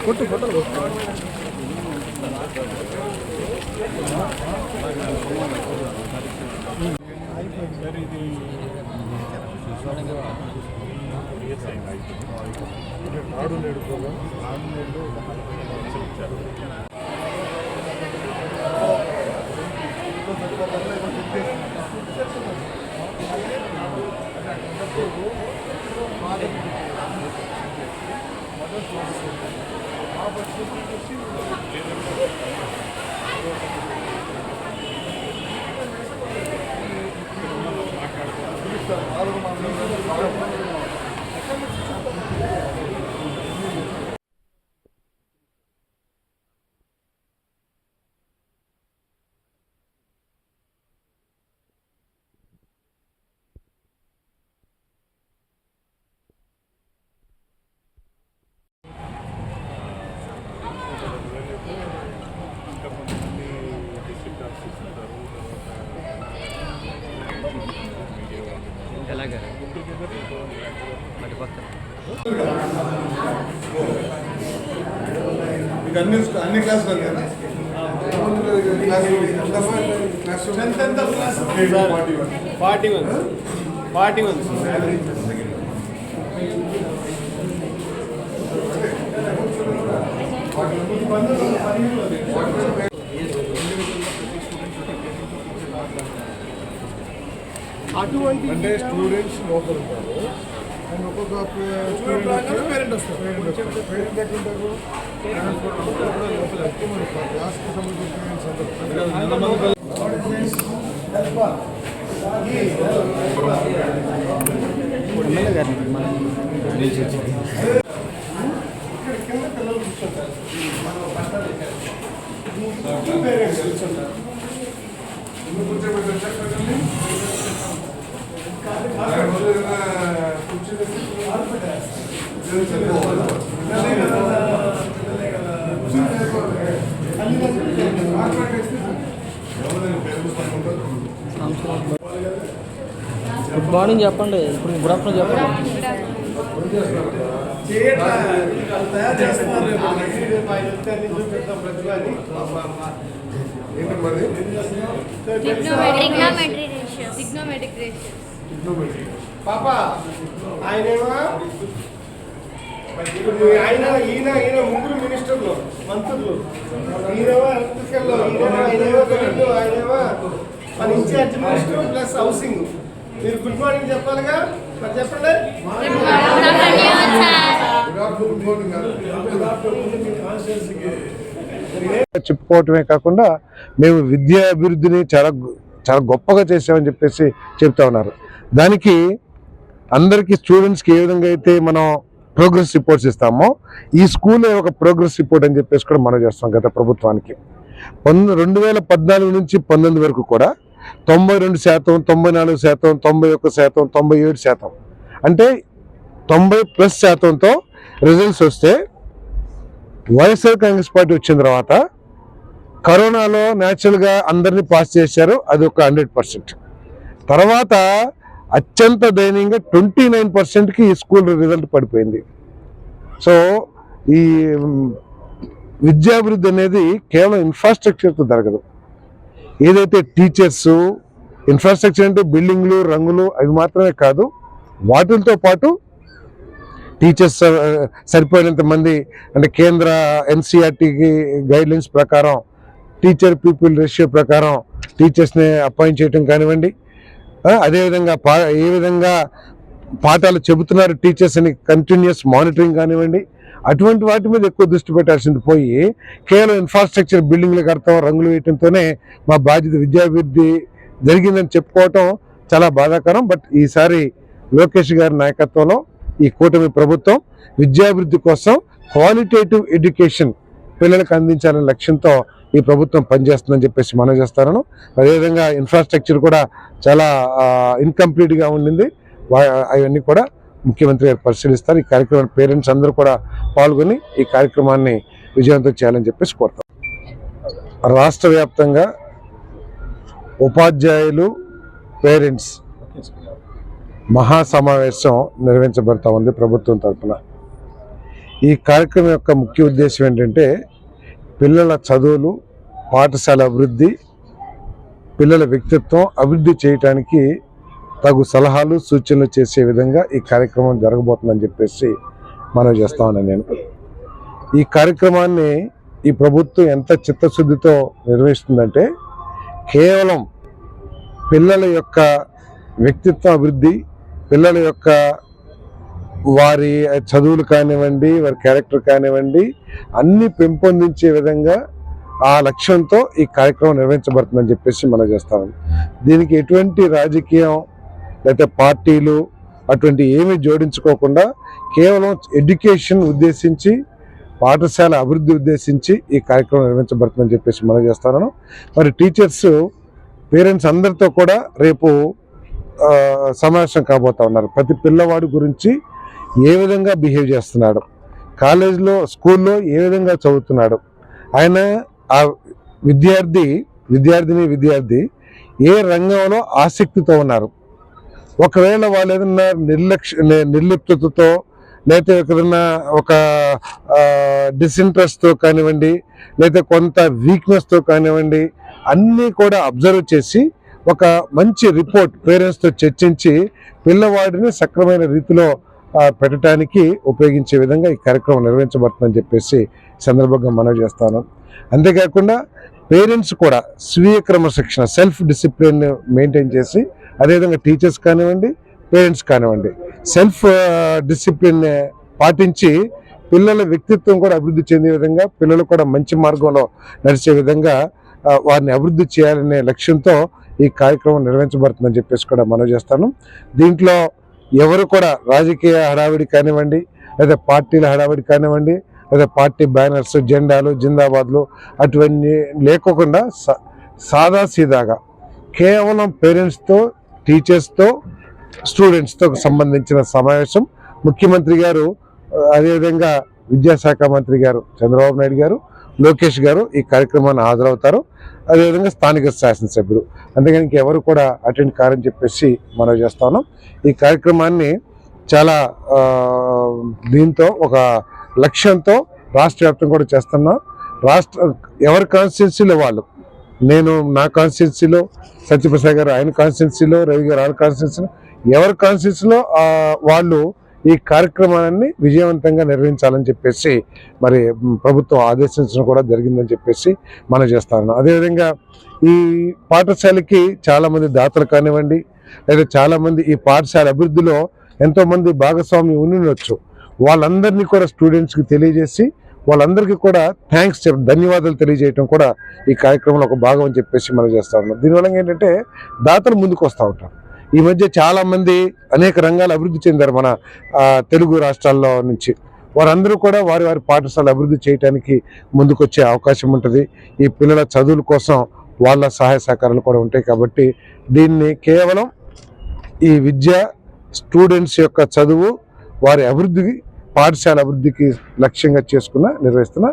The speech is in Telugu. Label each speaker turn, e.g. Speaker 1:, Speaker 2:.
Speaker 1: కొట్టు ఫోటోలు అన్ని క్లాసులు అటువంటి అంటే స్టూడెంట్స్ లోపల ఉంటారు అండ్ ఒక్కొక్క పేరెంట్ వస్తారు. పేరెంట్ ఎట్లుంటారు లోపల ఎక్కువ మంది క్లాస్కి సంబంధించిన కింద పిల్లలు కూర్చుంటారు. పేరెంట్స్ కూర్చుంటారు. కూర్చోబెట్టారు చెప్పండి.
Speaker 2: గుడ్ మార్నింగ్ చెప్పండి. ఇప్పుడు గుడ్ ఆఫ్టర్నూన్ చెప్పండి.
Speaker 1: పాప ఆయనేమో ఆయన ఈయన ముగ్గురు మినిస్టర్లు మంత్రులు, ఈయనేమో ఎలక్ట్రికల్, ఆయనేమో కరెంటు, ఆయనేమో మన ఇన్ఛార్జ్ మినిస్టర్ ప్లస్ హౌసింగ్. మీరు గుడ్ మార్నింగ్ చెప్పాలిగా, మరి చెప్పండి.
Speaker 3: చెప్పుకోవటమే కాకుండా మేము విద్యా అభివృద్ధిని చాలా చాలా గొప్పగా చేసామని చెప్పేసి చెప్తా ఉన్నారు. దానికి అందరికీ స్టూడెంట్స్కి ఏ విధంగా అయితే మనం ప్రోగ్రెస్ రిపోర్ట్స్ ఇస్తామో ఈ స్కూలే ఒక ప్రోగ్రెస్ రిపోర్ట్ అని చెప్పేసి కూడా మనం చేస్తాం. గత ప్రభుత్వానికి 2014 నుంచి 19 వరకు కూడా 92%, 94%, 91%, 97% అంటే 90+% రిజల్ట్స్ వస్తే వైఎస్ఆర్ కాంగ్రెస్ పార్టీ వచ్చిన తర్వాత కరోనాలో న్యాచురల్గా అందరినీ పాస్ చేశారు, అది ఒక 100%. తర్వాత అత్యంత దయనీయంగా 29%కి ఈ స్కూల్ రిజల్ట్ పడిపోయింది. సో ఈ విద్యాభివృద్ధి అనేది కేవలం ఇన్ఫ్రాస్ట్రక్చర్తో జరగదు. ఏదైతే టీచర్స్ ఇన్ఫ్రాస్ట్రక్చర్ అంటే బిల్డింగ్లు, రంగులు అవి మాత్రమే కాదు, వాటితో పాటు టీచర్స్ సరిపోయినంత మంది అంటే కేంద్ర ఎన్సీఆర్టీకి గైడ్లైన్స్ ప్రకారం టీచర్ పీపుల్ రేషియో ప్రకారం టీచర్స్ని అపాయింట్ చేయటం కానివ్వండి, అదేవిధంగా ఏ విధంగా పాఠాలు చెబుతున్నారు టీచర్స్ అని కంటిన్యూస్ మానిటరింగ్ కానివ్వండి, అటువంటి వాటి మీద ఎక్కువ దృష్టి పెట్టాల్సింది పోయి కేవలం ఇన్ఫ్రాస్ట్రక్చర్ బిల్డింగ్లు కడతాం, రంగులు వేయటంతోనే మా బాధ్యత విద్యాభివృద్ధి జరిగిందని చెప్పుకోవటం చాలా బాధాకరం. బట్ ఈసారి లోకేష్ గారి నాయకత్వంలో ఈ కూటమి ప్రభుత్వం విద్యాభివృద్ధి కోసం క్వాలిటేటివ్ ఎడ్యుకేషన్ పిల్లలకు అందించాలనే లక్ష్యంతో ఈ ప్రభుత్వం పనిచేస్తుందని చెప్పేసి మనం చేస్తాను. అదేవిధంగా ఇన్ఫ్రాస్ట్రక్చర్ కూడా చాలా ఇన్కంప్లీట్గా ఉండింది, అవన్నీ కూడా ముఖ్యమంత్రి గారు పరిశీలిస్తారు. ఈ కార్యక్రమాన్ని పేరెంట్స్ అందరూ కూడా పాల్గొని ఈ కార్యక్రమాన్ని విజయవంతం చేయాలని చెప్పేసి కోరుతాం. రాష్ట్ర వ్యాప్తంగా ఉపాధ్యాయులు పేరెంట్స్ మహాసమావేశం నిర్వహించబడతా ఉంది ప్రభుత్వం తరఫున. ఈ కార్యక్రమం యొక్క ముఖ్య ఉద్దేశం ఏంటంటే పిల్లల చదువులు, పాఠశాల అభివృద్ధి, పిల్లల వ్యక్తిత్వం అభివృద్ధి చేయటానికి తగు సలహాలు సూచనలు చేసే విధంగా ఈ కార్యక్రమం జరగబోతుందని చెప్పేసి మనం చేస్తా ఉన్నాను. నేను ఈ కార్యక్రమాన్ని ఈ ప్రభుత్వం ఎంత చిత్తశుద్ధితో నిర్వహిస్తుందంటే కేవలం పిల్లల యొక్క వ్యక్తిత్వ అభివృద్ధి, పిల్లల యొక్క వారి చదువులు కానివ్వండి, వారి క్యారెక్టర్ కానివ్వండి అన్నీ పెంపొందించే విధంగా ఆ లక్ష్యంతో ఈ కార్యక్రమం నిర్వహించబడుతుందని చెప్పేసి మనం చేస్తాము. దీనికి ఎటువంటి రాజకీయం లేకపోతే పార్టీలు అటువంటి ఏమీ జోడించుకోకుండా కేవలం ఎడ్యుకేషన్ ఉద్దేశించి, పాఠశాల అభివృద్ధి ఉద్దేశించి ఈ కార్యక్రమం నిర్వహించబడుతుందని చెప్పేసి మనం చేస్తాను. మరి టీచర్స్, పేరెంట్స్ అందరితో కూడా రేపు సమావేశం కాబోతా ఉన్నారు. ప్రతి పిల్లవాడి గురించి ఏ విధంగా బిహేవ్ చేస్తున్నాడు, కాలేజీలో స్కూల్లో ఏ విధంగా చదువుతున్నాడు, ఆయన ఆ విద్యార్థి ఏ రంగంలో ఆసక్తితో ఉన్నారు. ఒకవేళ వాళ్ళు ఏదన్నా నిర్లిప్తతో లేకపోతే ఏదన్నా ఒక డిస్ఇంట్రెస్ట్తో కానివ్వండి, లేదా కొంత వీక్నెస్తో కానివ్వండి, అన్నీ కూడా అబ్జర్వ్ చేసి ఒక మంచి రిపోర్ట్ పేరెంట్స్తో చర్చించి పిల్లవాడిని సక్రమైన రీతిలో పెట్టడానికి ఉపయోగించే విధంగా ఈ కార్యక్రమం నిర్వహించబడుతుందని చెప్పేసి సందర్భంగా మనవి చేస్తాను. అంతేకాకుండా పేరెంట్స్ కూడా స్వీయ క్రమశిక్షణ, సెల్ఫ్ డిసిప్లిన్ మెయింటైన్ చేసి, అదేవిధంగా టీచర్స్ కానివ్వండి, పేరెంట్స్ కానివ్వండి సెల్ఫ్ డిసిప్లిన్ పాటించి పిల్లల వ్యక్తిత్వం కూడా అభివృద్ధి చెందే విధంగా, పిల్లలు కూడా మంచి మార్గంలో నడిచే విధంగా వారిని అభివృద్ధి చేయాలనే లక్ష్యంతో ఈ కార్యక్రమం నిర్వహించబడుతుందని చెప్పేసి కూడా మనవి చేస్తాను. దీంట్లో ఎవరు కూడా రాజకీయ హడావిడి కానివ్వండి, లేదా పార్టీల హడావిడి కానివ్వండి, లేదా పార్టీ బ్యానర్స్, జెండాలు, జిందాబాద్లు అటువంటి లేకోకుండా సాదాసీదాగా కేవలం పేరెంట్స్తో, టీచర్స్తో, స్టూడెంట్స్తో సంబంధించిన సమావేశం. ముఖ్యమంత్రి గారు, అదేవిధంగా విద్యాశాఖ మంత్రి గారు చంద్రబాబు నాయుడు గారు, లోకేష్ గారు ఈ కార్యక్రమాన్ని హాజరవుతారు. అదేవిధంగా స్థానిక శాసనసభ్యులు. అందుకని ఎవరు కూడా అటెండ్ కారని చెప్పేసి మనం చేస్తాను. ఈ కార్యక్రమాన్ని చాలా దీంతో ఒక లక్ష్యంతో రాష్ట్ర వ్యాప్తంగా కూడా చేస్తున్నాం. ఎవరి కాన్స్టిట్యున్సీలో వాళ్ళు, నేను నా కాన్స్టిట్యున్సీలో, సత్యప్రసాద్ గారు ఆయన కాన్స్టిట్యున్సీలో, రవి గారు ఆయన కాన్స్టిట్యున్సీలో, ఎవరి కాన్స్టిట్యున్సీలో వాళ్ళు ఈ కార్యక్రమాన్ని విజయవంతంగా నిర్వహించాలని చెప్పేసి మరి ప్రభుత్వం ఆదేశించడం కూడా జరిగిందని చెప్పేసి మనం చేస్తాను. అదేవిధంగా ఈ పాఠశాలకి చాలామంది దాతలు కానివ్వండి, లేదా చాలామంది ఈ పాఠశాల అభివృద్ధిలో ఎంతోమంది భాగస్వామ్యం ఉండవచ్చు. వాళ్ళందరినీ కూడా స్టూడెంట్స్కి తెలియజేసి వాళ్ళందరికీ కూడా ధన్యవాదాలు తెలియజేయటం కూడా ఈ కార్యక్రమంలో ఒక భాగం అని చెప్పేసి మనం చేస్తా ఉన్నాం. దీనివల్ల ఏంటంటే దాతలు ముందుకు వస్తూ ఉంటారు. ఈ మధ్య చాలామంది అనేక రంగాలు అభివృద్ధి చెందారు మన తెలుగు రాష్ట్రాల్లో నుంచి. వారందరూ కూడా వారి వారి పాఠశాల అభివృద్ధి చేయడానికి ముందుకొచ్చే అవకాశం ఉంటుంది. ఈ పిల్లల చదువుల కోసం వాళ్ళ సహాయ సహకారాలు కూడా ఉంటాయి. కాబట్టి దీన్ని కేవలం ఈ విద్య, స్టూడెంట్స్ యొక్క చదువు, వారి అభివృద్ధికి, పాఠశాల అభివృద్ధికి లక్ష్యంగా నిర్వహిస్తున్న